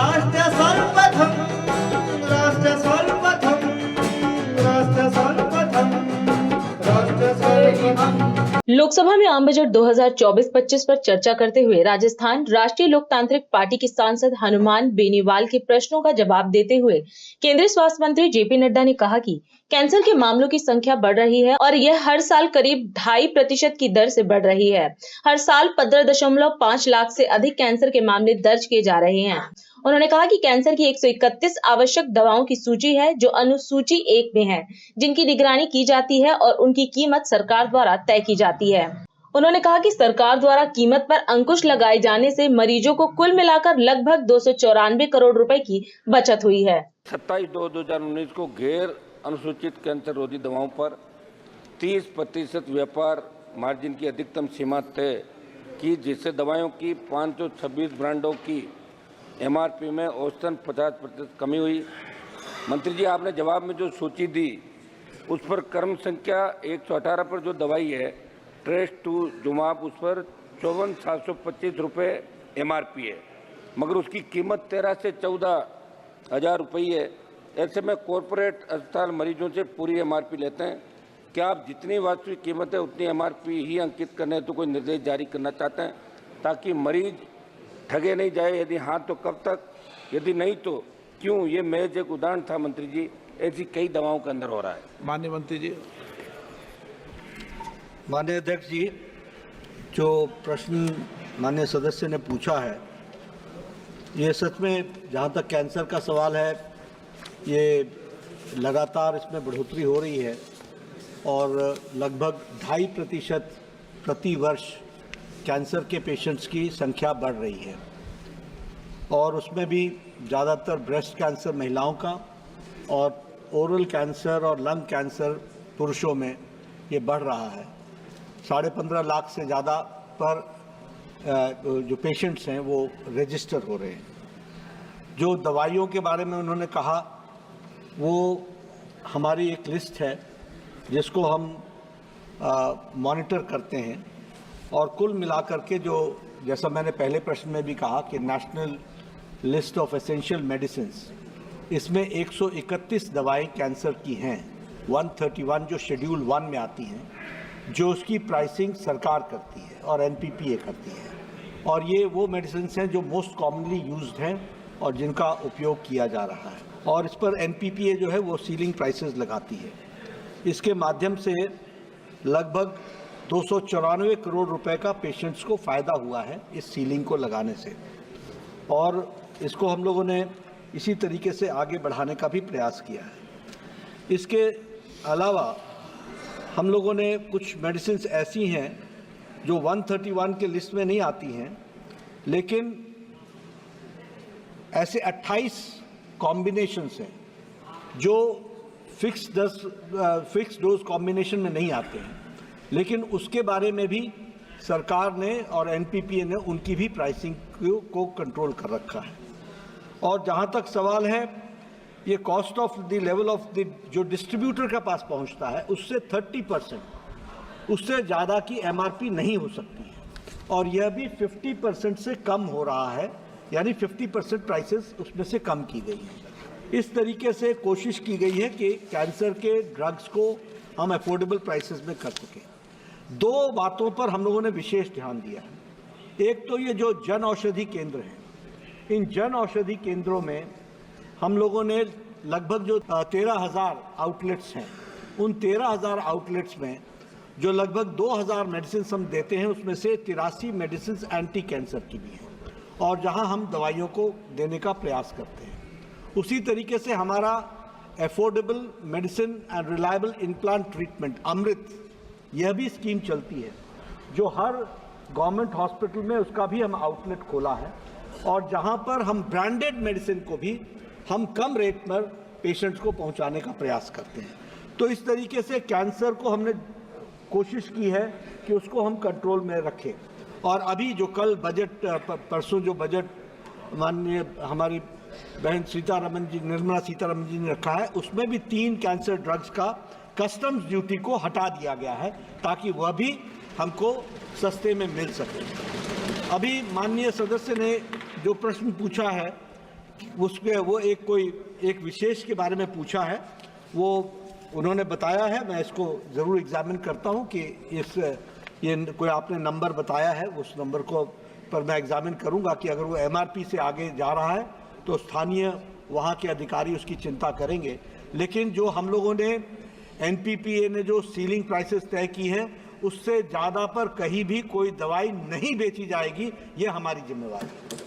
राष्ट्र सर्वप्रथम, राष्ट्र सर्वप्रथम, राष्ट्र सर्वप्रथम, राष्ट्र सर्वप्रथम। लोकसभा में आम बजट 2024-25 पर चर्चा करते हुए राजस्थान राष्ट्रीय लोकतांत्रिक पार्टी के सांसद हनुमान बेनीवाल के प्रश्नों का जवाब देते हुए केंद्रीय स्वास्थ्य मंत्री जेपी नड्डा ने कहा कि कैंसर के मामलों की संख्या बढ़ रही है और यह हर साल करीब 2.5% की दर से बढ़ रही है। हर साल 15.5 लाख से अधिक कैंसर के मामले दर्ज किए जा रहे हैं। उन्होंने कहा कि कैंसर की 131 आवश्यक दवाओं की सूची है जो अनुसूची 1 में है, जिनकी निगरानी की जाती है और उनकी कीमत सरकार द्वारा तय की जाती है। उन्होंने कहा कि सरकार द्वारा कीमत पर अंकुश लगाए जाने से मरीजों को कुल मिलाकर लगभग 294 करोड़ रुपए की बचत हुई है। 27/2/2019 को गैर अनुसूचित कैंसर रोधी दवाओं पर 30% व्यापार मार्जिन की अधिकतम सीमा तय की, जिससे दवाओं की 526 ब्रांडों की MRP में औसतन 50% कमी हुई। मंत्री जी, आपने जवाब में जो सूची दी उस पर क्रम संख्या 118 पर जो दवाई है ट्रेस टू जुमाब, उस पर 54,725 रुपये MRP है, मगर उसकी कीमत 13 से 14,000 रुपये है। ऐसे में कॉरपोरेट अस्पताल मरीजों से पूरी MRP लेते हैं। क्या आप जितनी वास्तविक कीमत है उतनी MRP ही अंकित करने तो कोई निर्देश जारी करना चाहते हैं ताकि मरीज ठगे नहीं जाए? यदि हाँ तो कब तक, यदि नहीं तो क्यों? ये महज एक उदाहरण था मंत्री जी, ऐसी कई दवाओं के अंदर हो रहा है। माननीय मंत्री जी। माननीय अध्यक्ष जी, जो प्रश्न माननीय सदस्य ने पूछा है, ये सच में जहाँ तक कैंसर का सवाल है, ये लगातार इसमें बढ़ोतरी हो रही है और लगभग 2.5% प्रति वर्ष कैंसर के पेशेंट्स की संख्या बढ़ रही है और उसमें भी ज़्यादातर ब्रेस्ट कैंसर महिलाओं का और ओरल कैंसर और लंग कैंसर पुरुषों में ये बढ़ रहा है। 15.5 लाख से ज़्यादा पर जो पेशेंट्स हैं वो रजिस्टर हो रहे हैं। जो दवाइयों के बारे में उन्होंने कहा, वो हमारी एक लिस्ट है जिसको हम मॉनिटर करते हैं और कुल मिलाकर के जो, जैसा मैंने पहले प्रश्न में भी कहा कि national list of essential medicines, इसमें 131 दवाएं कैंसर की हैं, 131 जो शेड्यूल 1 में आती हैं, जो उसकी प्राइसिंग सरकार करती है और NPPA करती है, और ये वो मेडिसिन्स हैं जो मोस्ट कॉमनली यूज्ड हैं और जिनका उपयोग किया जा रहा है, और इस पर NPPA जो है वो सीलिंग प्राइसेस लगाती है। इसके माध्यम से लगभग 294 करोड़ रुपए का पेशेंट्स को फ़ायदा हुआ है इस सीलिंग को लगाने से, और इसको हम लोगों ने इसी तरीके से आगे बढ़ाने का भी प्रयास किया है। इसके अलावा हम लोगों ने कुछ मेडिसिन्स ऐसी हैं जो 131 के लिस्ट में नहीं आती हैं, लेकिन ऐसे 28 कॉम्बिनेशंस हैं जो फिक्स डोज कॉम्बिनेशन में नहीं आते हैं, लेकिन उसके बारे में भी सरकार ने और NPPA ने उनकी भी प्राइसिंग को कंट्रोल कर रखा है। और जहाँ तक सवाल है ये cost of the level of the जो डिस्ट्रीब्यूटर के पास पहुँचता है उससे 30%, उससे ज़्यादा की MRP नहीं हो सकती है, और यह भी 50% से कम हो रहा है, यानी 50% प्राइसेस उसमें से कम की गई है। इस तरीके से कोशिश की गई है कि कैंसर के ड्रग्स को हम अफोर्डेबल प्राइसेस में कर सकें। 2 बातों पर हम लोगों ने विशेष ध्यान दिया है। एक तो ये जो जन औषधि केंद्र हैं, इन जन औषधि केंद्रों में हम लोगों ने लगभग जो 13,000 आउटलेट्स हैं, उन 13,000 आउटलेट्स में जो लगभग 2,000 मेडिसिन हम देते हैं, उसमें से 83 मेडिसिन एंटी कैंसर की भी हैं, और जहां हम दवाइयों को देने का प्रयास करते हैं। उसी तरीके से हमारा affordable medicine and reliable implant treatment Amrit, यह भी स्कीम चलती है, जो हर गवर्नमेंट हॉस्पिटल में उसका भी हम आउटलेट खोला है, और जहां पर हम ब्रांडेड मेडिसिन को भी हम कम रेट पर पेशेंट्स को पहुंचाने का प्रयास करते हैं। तो इस तरीके से कैंसर को हमने कोशिश की है कि उसको हम कंट्रोल में रखें। और अभी जो कल बजट, परसों जो बजट माननीय हमारी बहन सीतारमन जी, निर्मला सीतारमन जी ने रखा है, उसमें भी 3 कैंसर ड्रग्स का कस्टम्स ड्यूटी को हटा दिया गया है ताकि वह भी हमको सस्ते में मिल सके। अभी माननीय सदस्य ने जो प्रश्न पूछा है उसके वो एक विशेष के बारे में पूछा है, वो उन्होंने बताया है। मैं इसको ज़रूर एग्जामिन करता हूं कि ये कोई आपने नंबर बताया है, उस नंबर को पर मैं एग्जामिन करूंगा कि अगर वो एमआरपी से आगे जा रहा है तो स्थानीय वहाँ के अधिकारी उसकी चिंता करेंगे। लेकिन जो हम लोगों ने एनपीपीए ने जो सीलिंग प्राइसेस तय की हैं, उससे ज़्यादा पर कहीं भी कोई दवाई नहीं बेची जाएगी, ये हमारी जिम्मेवारी है।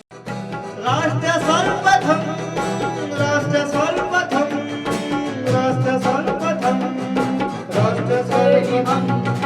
राष्ट्र सर्वप्रथम